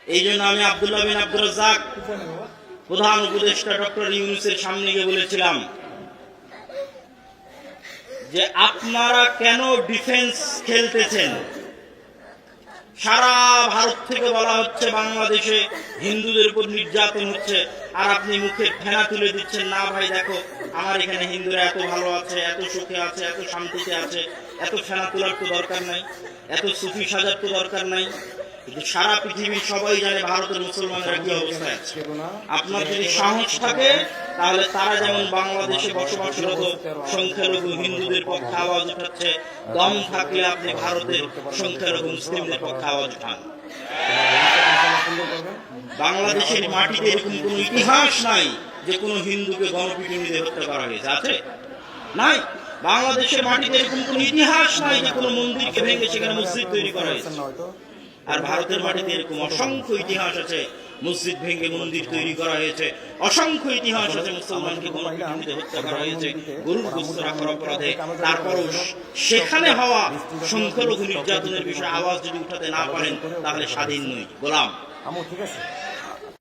এই জন্য আমি আব্দুল্লাহ বিন আব্দুর রাজ্জাক প্রধান উপদেষ্টা ডক্টর ইউনূসের সামনে গিয়ে বলেছিলাম যে আপনারা কেন ডিফেন্স খেলতেছেন? সারা ভারত থেকে বলা হচ্ছে বাংলাদেশে হিন্দুদের উপর নির্যাতন হচ্ছে, আর আপনি মুখে ফেনা তুলে দিচ্ছেন, না ভাই দেখো আমার এখানে হিন্দুরা এত ভালো আছে, এত সুখে আছে, এত শান্তিতে আছে, এত ফেনা তোলার তো দরকার নাই, এত সুফি সাজার তো দরকার নাই। কিন্তু সারা পৃথিবীর সবাই জানে ভারতের মুসলমানরা কি অবস্থায় আছে। আপনার যদি সাহস থাকে তাহলে তারা যেমন বাংলাদেশে বসবাসরত সংখ্যালঘু হিন্দুদের পক্ষে আওয়াজ উঠাচ্ছে, দম থাকলে আপনি ভারতের সংখ্যালঘু মুসলিমদের পক্ষে আওয়াজ উঠান। বাংলাদেশের মাটিতে এরকম কোন ইতিহাস নাই যে কোন হিন্দুকে গণপিটুনিতে হত্যা করা হয়েছে, আছে? নাই। বাংলাদেশের মাটিতে এরকম কোন ইতিহাস নাই যে কোন মন্দিরকে ভেঙে সেখানে মসজিদ তৈরি করা হয়েছে। আর ভারতের মাটিতে এরকম অসংখ্য ইতিহাস আছে, মসজিদ ভেঙে মন্দির তৈরি করা হয়েছে, অসংখ্য ইতিহাস আছে মুসলমানকে গণপিটুনিতে হত্যা করা হয়েছে গরুর গোশত রাখার অপরাধে। তারপরও সেখানে হওয়া সংখ্যালঘু নির্যাতনের বিষয়ে আওয়াজ যদি উঠাতে না পারেন তাহলে স্বাধীন নই, গোলাম। ঠিক আছে।